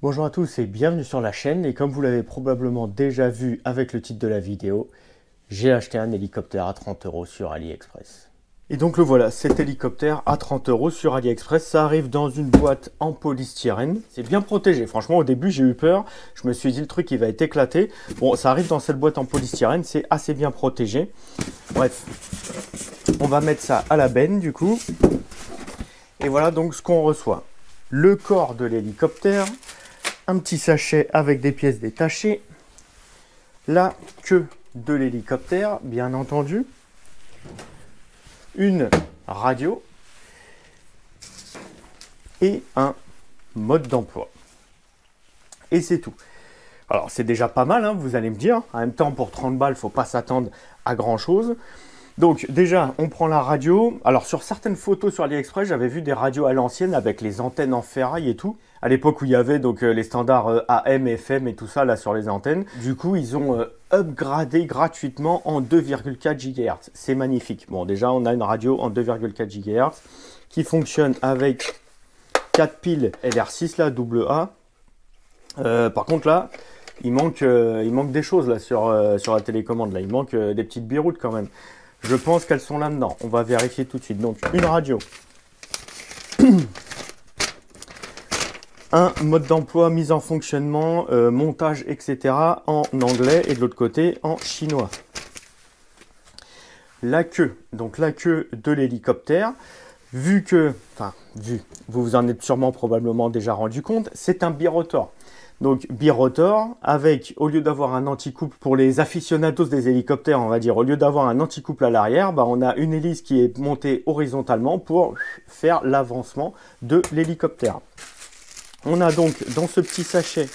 Bonjour à tous et bienvenue sur la chaîne. Et comme vous l'avez probablement déjà vu avec le titre de la vidéo, j'ai acheté un hélicoptère à 30 € sur AliExpress. Et donc le voilà, cet hélicoptère à 30 € sur AliExpress, ça arrive dans une boîte en polystyrène. C'est bien protégé, franchement au début j'ai eu peur, je me suis dit le truc il va être éclaté. Bon, ça arrive dans cette boîte en polystyrène, c'est assez bien protégé. Bref, on va mettre ça à la benne du coup. Et voilà donc ce qu'on reçoit. Le corps de l'hélicoptère, un petit sachet avec des pièces détachées, la queue de l'hélicoptère, bien entendu, une radio et un mode d'emploi. Et c'est tout. Alors c'est déjà pas mal, hein, vous allez me dire. En même temps, pour 30 balles, il ne faut pas s'attendre à grand chose. Donc déjà, on prend la radio. Alors sur certaines photos sur AliExpress, j'avais vu des radios à l'ancienne avec les antennes en ferraille et tout. À l'époque où il y avait donc les standards AM, FM et tout ça là sur les antennes. Du coup, ils ont upgradé gratuitement en 2,4 GHz. C'est magnifique. Bon, déjà, on a une radio en 2,4 GHz qui fonctionne avec 4 piles LR6 là, AA. Par contre là, il manque des choses là sur la télécommande. Là, il manque des petites biroutes quand même. Je pense qu'elles sont là-dedans. On va vérifier tout de suite. Donc, une radio. Un mode d'emploi, mise en fonctionnement, montage, etc. en anglais et de l'autre côté en chinois. La queue. Donc, la queue de l'hélicoptère. Vu, vous vous en êtes sûrement probablement déjà rendu compte, c'est un birotor. Donc birotor avec, au lieu d'avoir un anti-couple pour les aficionados des hélicoptères, on va dire, au lieu d'avoir un anti-couple à l'arrière, bah, on a une hélice qui est montée horizontalement pour faire l'avancement de l'hélicoptère. On a donc dans ce petit sachet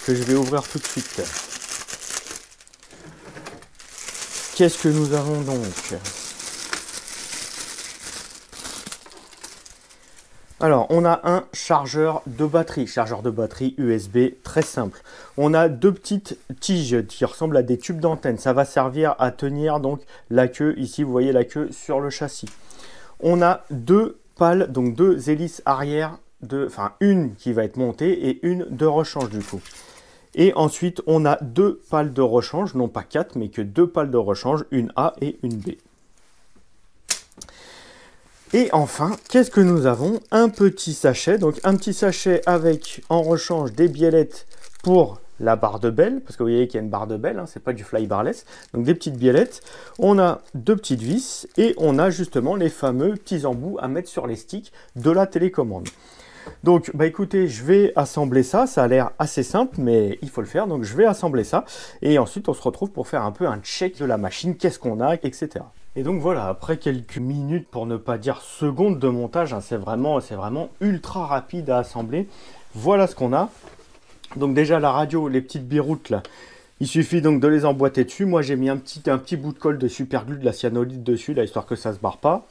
que je vais ouvrir tout de suite. Qu'est-ce que nous avons donc ? Alors, on a un chargeur de batterie USB très simple. On a deux petites tiges qui ressemblent à des tubes d'antenne. Ça va servir à tenir donc la queue. Ici, vous voyez la queue sur le châssis. On a deux pales, donc deux hélices arrière, une qui va être montée et une de rechange du coup. Et ensuite, on a deux pales de rechange, non pas quatre, mais que deux pales de rechange, une A et une B. Et enfin, qu'est-ce que nous avons? Un petit sachet, donc un petit sachet avec en rechange des biellettes pour la barre de belle, parce que vous voyez qu'il y a une barre de belle, hein, c'est pas du fly barless, donc des petites biellettes. On a deux petites vis et on a justement les fameux petits embouts à mettre sur les sticks de la télécommande. Donc, bah écoutez, je vais assembler ça. Ça a l'air assez simple, mais il faut le faire. Donc, je vais assembler ça. Et ensuite, on se retrouve pour faire un peu un check de la machine. Qu'est-ce qu'on a, etc. Et donc, voilà, après quelques minutes, pour ne pas dire secondes de montage, hein, c'est vraiment ultra rapide à assembler. Voilà ce qu'on a. Donc, déjà, la radio, les petites biroutes, là, il suffit donc de les emboîter dessus. Moi, j'ai mis un petit bout de colle de super glue, de la cyanolite dessus, là, histoire que ça ne se barre pas.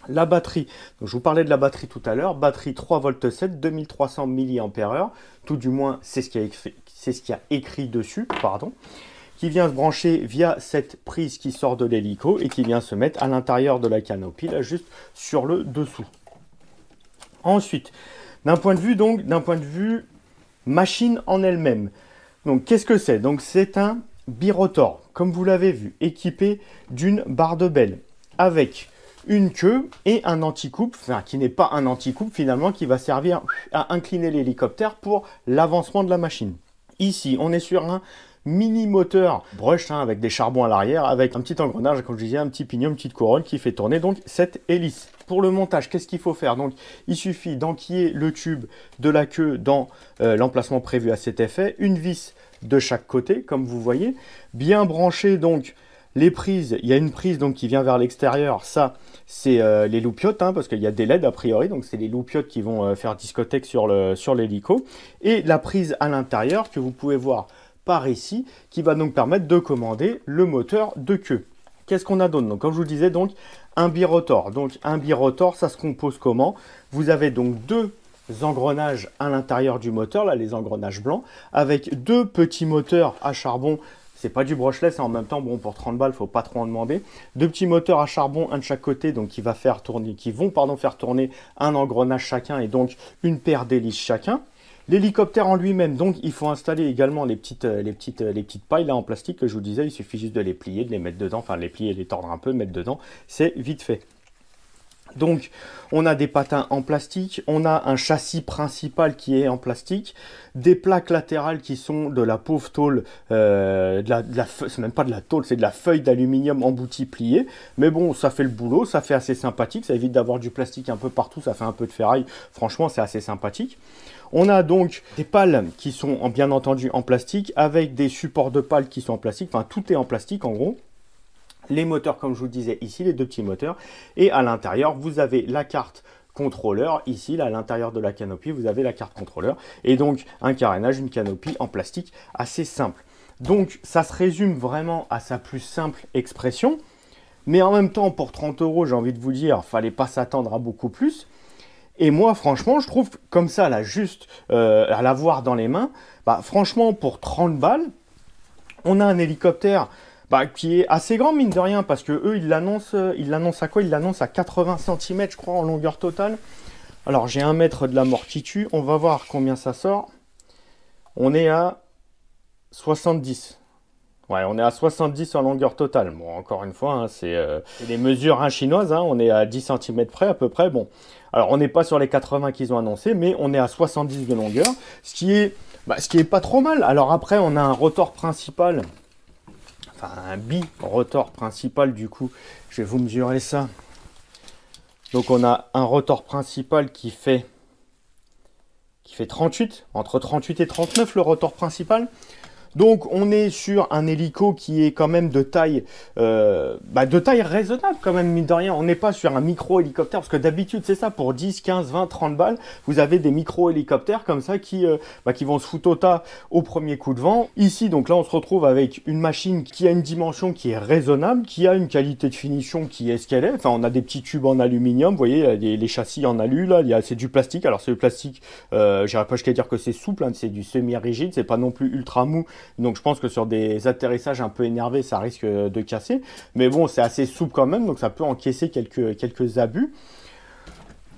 La batterie, donc je vous parlais de la batterie tout à l'heure, batterie 3,7 V, 2300 mAh, tout du moins c'est ce qu'il y a écrit dessus, qui vient se brancher via cette prise qui sort de l'hélico et qui vient se mettre à l'intérieur de la canopie, là juste sur le dessous. Ensuite, d'un point de vue machine en elle-même, donc qu'est-ce que c'est? Donc c'est un birotor, comme vous l'avez vu, équipé d'une barre de belle, avec une queue et un anti-couple, qui n'est pas un anti-couple finalement, qui va servir à incliner l'hélicoptère pour l'avancement de la machine. Ici, on est sur un mini moteur brush avec des charbons à l'arrière, avec un petit engrenage, comme je disais, un petit pignon, une petite couronne qui fait tourner donc cette hélice. Pour le montage, qu'est-ce qu'il faut faire? Donc, il suffit d'enquiller le tube de la queue dans l'emplacement prévu à cet effet, une vis de chaque côté, comme vous voyez, bien brancher donc les prises. Il y a une prise donc qui vient vers l'extérieur, ça c'est les loupiottes, hein, parce qu'il y a des LED a priori, donc c'est les loupiottes qui vont faire discothèque sur l'hélico, et la prise à l'intérieur que vous pouvez voir par ici, qui va donc permettre de commander le moteur de queue. Qu'est-ce qu'on a d'autre? Donc comme je vous disais, donc un birotor. Donc un birotor, ça se compose comment? Vous avez donc deux engrenages à l'intérieur du moteur, là les engrenages blancs, avec deux petits moteurs à charbon. C'est pas du brushless, en même temps, bon, pour 30 balles, faut pas trop en demander. Deux petits moteurs à charbon, un de chaque côté, donc qui vont faire tourner un engrenage chacun et donc une paire d'hélices chacun. L'hélicoptère en lui-même, donc il faut installer également les petites pailles là en plastique que je vous disais, il suffit juste de les plier, de les mettre dedans, enfin les plier, les tordre un peu, mettre dedans, c'est vite fait. Donc, on a des patins en plastique, on a un châssis principal qui est en plastique, des plaques latérales qui sont de la pauvre tôle, c'est même pas de la tôle, c'est de la feuille d'aluminium emboutie pliée. Mais bon, ça fait le boulot, ça fait assez sympathique, ça évite d'avoir du plastique un peu partout, ça fait un peu de ferraille. Franchement, c'est assez sympathique. On a donc des pales qui sont bien entendu en plastique, avec des supports de pales qui sont en plastique, enfin tout est en plastique en gros. Les moteurs, comme je vous le disais ici, les deux petits moteurs. Et à l'intérieur, vous avez la carte contrôleur. Ici, là, à l'intérieur de la canopie, vous avez la carte contrôleur. Et donc, un carénage, une canopie en plastique assez simple. Donc, ça se résume vraiment à sa plus simple expression. Mais en même temps, pour 30 €, j'ai envie de vous dire, fallait pas s'attendre à beaucoup plus. Et moi, franchement, je trouve comme ça, là, juste à l'avoir dans les mains, bah, franchement, pour 30 balles, on a un hélicoptère qui est assez grand, mine de rien, parce que eux, ils l'annoncent à quoi? Ils l'annoncent à 80 cm, je crois, en longueur totale. Alors, j'ai 1 mètre de l'amorti-dessus. On va voir combien ça sort. On est à 70. Ouais, on est à 70 en longueur totale. Bon, encore une fois, hein, c'est des mesures chinoises. Hein, on est à 10 cm près, à peu près. Bon, alors, on n'est pas sur les 80 qu'ils ont annoncé, mais on est à 70 de longueur, ce qui est pas trop mal. Alors après, on a un rotor principal, enfin un bi-rotor principal, du coup. Je vais vous mesurer ça. Donc, on a un rotor principal qui fait 38, entre 38 et 39, le rotor principal. Donc on est sur un hélico qui est quand même de taille raisonnable quand même, mine de rien. On n'est pas sur un micro-hélicoptère, parce que d'habitude c'est ça, pour 10, 15, 20, 30 balles, vous avez des micro-hélicoptères comme ça qui vont se foutre au tas au premier coup de vent. Ici, donc là on se retrouve avec une machine qui a une dimension qui est raisonnable, qui a une qualité de finition qui est ce qu'elle est. Enfin, on a des petits tubes en aluminium, vous voyez, les châssis en alu, là, c'est du plastique. Alors c'est du plastique, j'irais pas jusqu'à dire que c'est souple, hein, c'est du semi-rigide, c'est pas non plus ultra mou. Donc je pense que sur des atterrissages un peu énervés, ça risque de casser. Mais bon, c'est assez souple quand même, donc ça peut encaisser quelques abus.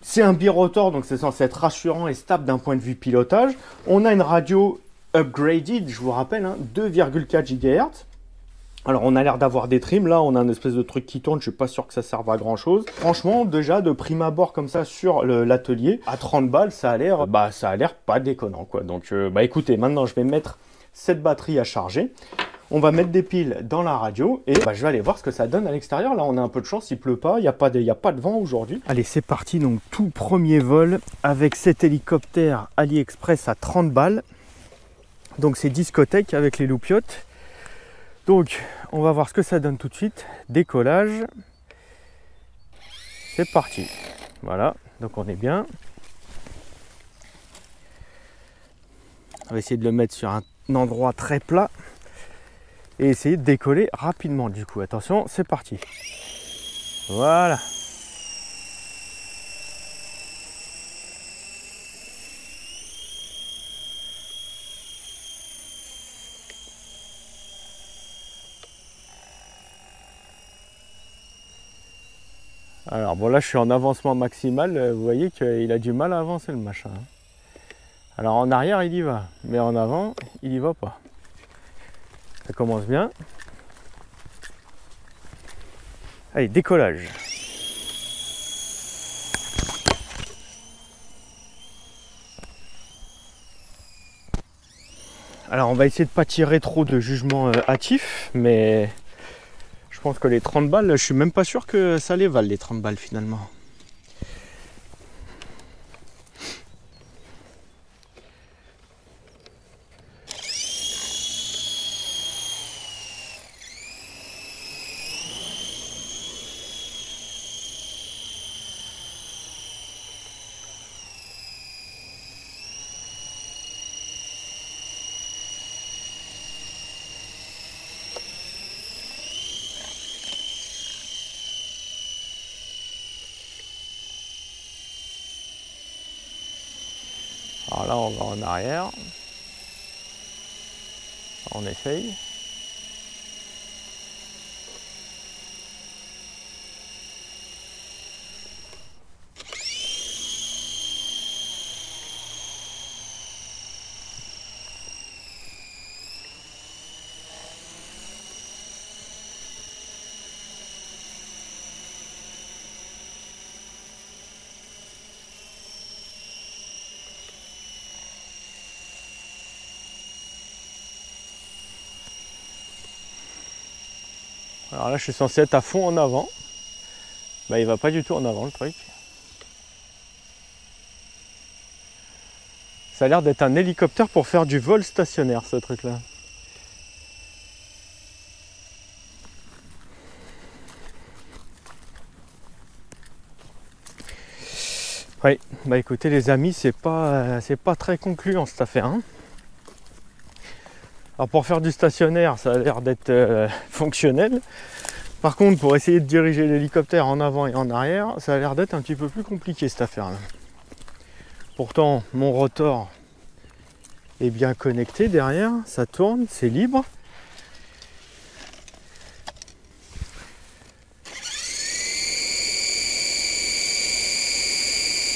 C'est un birotor, donc c'est censé être rassurant et stable d'un point de vue pilotage. On a une radio upgraded, je vous rappelle, hein, 2,4 GHz. Alors on a l'air d'avoir des trims, là on a une espèce de truc qui tourne, je suis pas sûr que ça serve à grand chose. Franchement, déjà de prime abord comme ça sur l'atelier, à 30 balles, ça a l'air pas déconnant quoi. Donc écoutez, maintenant je vais mettre cette batterie à charger. On va mettre des piles dans la radio et je vais aller voir ce que ça donne à l'extérieur. Là, on a un peu de chance, il pleut pas, il n'y a pas de vent aujourd'hui. Allez, c'est parti, donc tout premier vol avec cet hélicoptère AliExpress à 30 balles. Donc c'est discothèque avec les loupiottes. Donc, on va voir ce que ça donne tout de suite. Décollage. C'est parti. Voilà, donc on est bien. On va essayer de le mettre sur un endroit très plat et essayer de décoller rapidement. Du coup, attention, c'est parti. Voilà. Alors bon, là je suis en avancement maximal, vous voyez qu'il a du mal à avancer le machin. Alors en arrière il y va, mais en avant il y va pas. Ça commence bien. Allez, décollage. Alors on va essayer de pas tirer trop de jugement hâtif, mais je pense que les 30 balles, je suis même pas sûr que ça les vale les 30 balles finalement. Alors là, on va en arrière. On essaye. Alors là, je suis censé être à fond en avant. Bah, il va pas du tout en avant le truc. Ça a l'air d'être un hélicoptère pour faire du vol stationnaire, ce truc-là. Oui, bah écoutez les amis, c'est pas très concluant cette affaire. Hein. Alors pour faire du stationnaire, ça a l'air d'être fonctionnel. Par contre, pour essayer de diriger l'hélicoptère en avant et en arrière, ça a l'air d'être un petit peu plus compliqué cette affaire-là. Pourtant, mon rotor est bien connecté derrière, ça tourne, c'est libre.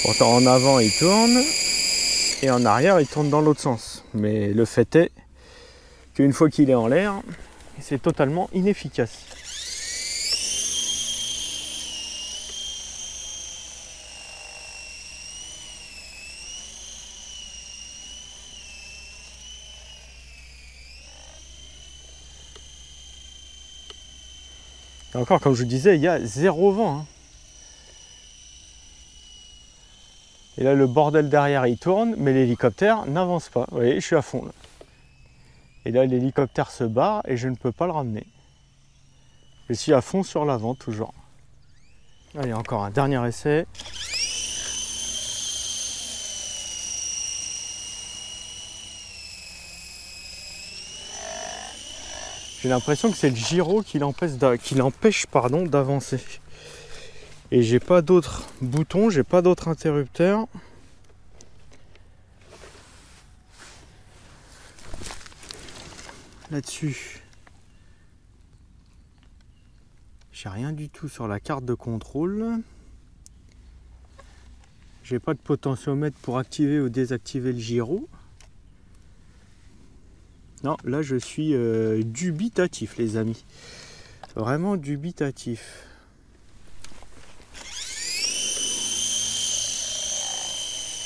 Pourtant en avant il tourne et en arrière il tourne dans l'autre sens. Mais le fait est qu'une fois qu'il est en l'air, c'est totalement inefficace. Et encore, comme je vous disais, il y a zéro vent. Hein. Et là, le bordel derrière, il tourne, mais l'hélicoptère n'avance pas. Vous voyez, je suis à fond. Là. Et là, l'hélicoptère se barre et je ne peux pas le ramener. Je suis à fond sur l'avant, toujours. Allez, encore un dernier essai. J'ai l'impression que c'est le gyro qui l'empêche d'avancer. Et j'ai pas d'autres boutons, j'ai pas d'autres interrupteurs. Là-dessus, j'ai rien du tout sur la carte de contrôle. J'ai pas de potentiomètre pour activer ou désactiver le gyro. Non, là je suis dubitatif les amis. Vraiment dubitatif.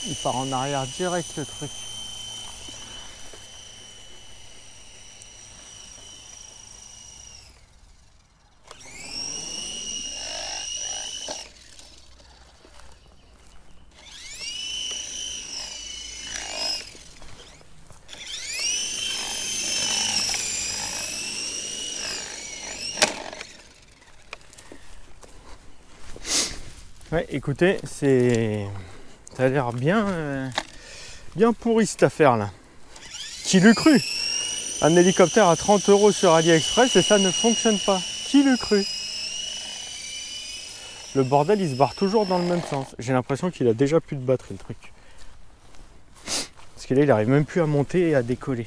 Il part en arrière direct le truc. Ouais, écoutez, ça a l'air bien pourri cette affaire là. Qui l'eût cru? Un hélicoptère à 30 € sur AliExpress et ça ne fonctionne pas. Qui l'eût cru? Le bordel il se barre toujours dans le même sens. J'ai l'impression qu'il a déjà plus de batterie le truc. Parce que là il n'arrive même plus à monter et à décoller.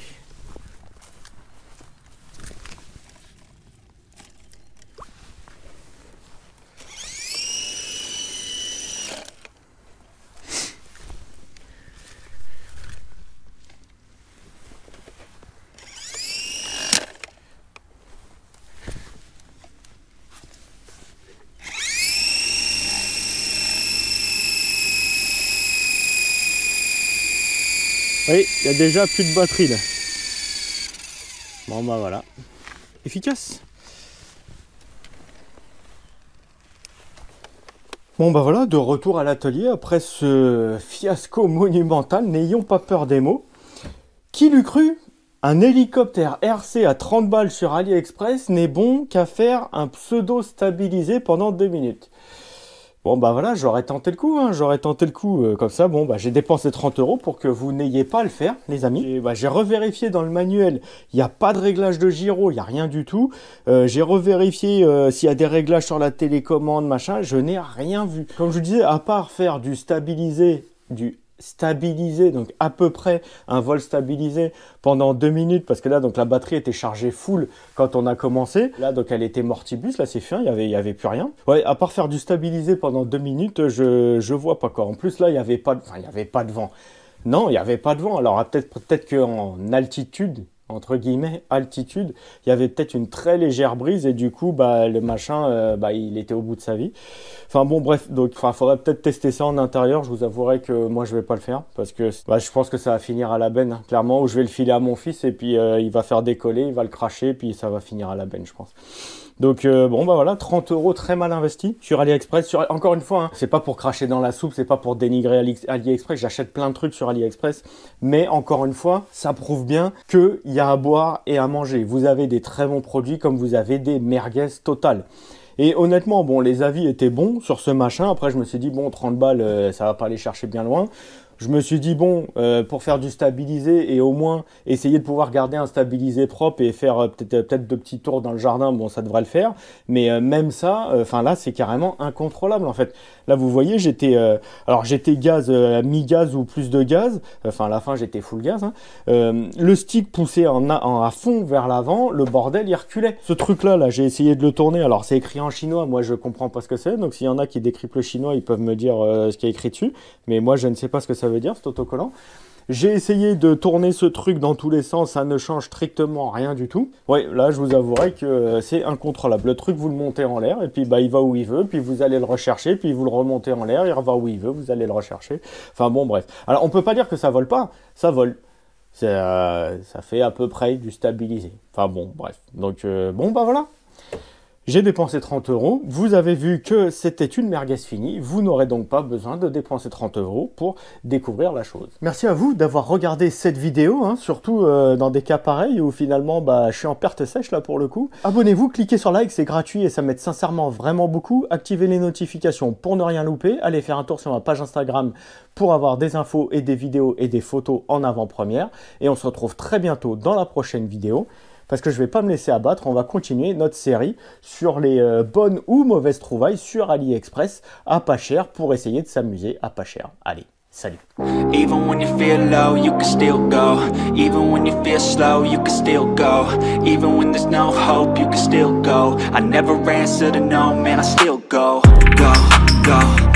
Oui, il y a déjà plus de batterie là. Bon bah voilà. Efficace. Bon bah voilà, de retour à l'atelier après ce fiasco monumental. N'ayons pas peur des mots. Qui l'eût cru? Un hélicoptère RC à 30 balles sur AliExpress n'est bon qu'à faire un pseudo stabilisé pendant 2 minutes. Bon bah voilà, j'aurais tenté le coup, comme ça, bon bah j'ai dépensé 30 € pour que vous n'ayez pas à le faire, les amis. Et bah, j'ai revérifié dans le manuel, il n'y a pas de réglage de gyro, il n'y a rien du tout. J'ai revérifié s'il y a des réglages sur la télécommande, machin, je n'ai rien vu. Comme je vous disais, à part faire du stabilisé, donc à peu près un vol stabilisé pendant 2 minutes, parce que là donc la batterie était chargée full quand on a commencé, là donc elle était mortibus, là c'est fin, il y avait plus rien. Ouais, à part faire du stabilisé pendant 2 minutes, je vois pas quoi. En plus là il y avait pas de vent. Non, il n'y avait pas de vent. Alors peut-être qu'en altitude, entre guillemets, altitude, il y avait peut-être une très légère brise et du coup, bah, le machin, il était au bout de sa vie. Enfin bon, bref, donc il faudrait peut-être tester ça en intérieur. Je vous avouerai que moi, je vais pas le faire parce que je pense que ça va finir à la benne, hein, clairement, où je vais le filer à mon fils et puis il va faire décoller, il va le cracher, puis ça va finir à la benne, je pense. Donc bon bah voilà, 30 € très mal investi sur AliExpress. Encore une fois, hein, c'est pas pour cracher dans la soupe, c'est pas pour dénigrer AliExpress, j'achète plein de trucs sur AliExpress, mais encore une fois, ça prouve bien qu'il y a à boire et à manger. Vous avez des très bons produits comme vous avez des merguez totales. Et honnêtement, bon, les avis étaient bons sur ce machin. Après, je me suis dit, bon, 30 balles, ça va pas aller chercher bien loin. Je me suis dit, bon, pour faire du stabilisé et au moins essayer de pouvoir garder un stabilisé propre et faire peut-être 2 petits tours dans le jardin, bon, ça devrait le faire. Mais même ça, enfin là, c'est carrément incontrôlable en fait. Là, vous voyez, j'étais gaz, mi-gaz ou plus de gaz. Enfin, à la fin, j'étais full gaz. Hein. Le stick poussait à fond vers l'avant, le bordel, il reculait. Ce truc-là, j'ai essayé de le tourner. Alors, c'est écrit en chinois. Moi, je comprends pas ce que c'est. Donc, s'il y en a qui décryptent le chinois, ils peuvent me dire ce qu'il y a écrit dessus. Mais moi, je ne sais pas ce que ça veut dire, cet autocollant. J'ai essayé de tourner ce truc dans tous les sens, ça ne change strictement rien du tout. Ouais, là, je vous avouerai que c'est incontrôlable. Le truc, vous le montez en l'air, et puis bah, il va où il veut, puis vous allez le rechercher, puis vous le remontez en l'air, il va où il veut, vous allez le rechercher. Enfin bon, bref. Alors, on peut pas dire que ça vole pas, ça vole. Ça fait à peu près du stabilisé. Enfin bon, bref. Donc, bon, bah voilà. J'ai dépensé 30 €. Vous avez vu que c'était une merguez finie. Vous n'aurez donc pas besoin de dépenser 30 € pour découvrir la chose. Merci à vous d'avoir regardé cette vidéo, hein, surtout dans des cas pareils où finalement bah, je suis en perte sèche là pour le coup. Abonnez-vous, cliquez sur like, c'est gratuit et ça m'aide sincèrement vraiment beaucoup. Activez les notifications pour ne rien louper. Allez faire un tour sur ma page Instagram pour avoir des infos et des vidéos et des photos en avant-première. Et on se retrouve très bientôt dans la prochaine vidéo. Parce que je ne vais pas me laisser abattre, on va continuer notre série sur les bonnes ou mauvaises trouvailles sur AliExpress à pas cher pour essayer de s'amuser à pas cher. Allez, salut! Even when you feel low, you can still go. Even when you feel slow, you can still go. Even when there's no hope, you can still go. I never answer to no, man, I still go. Go, go.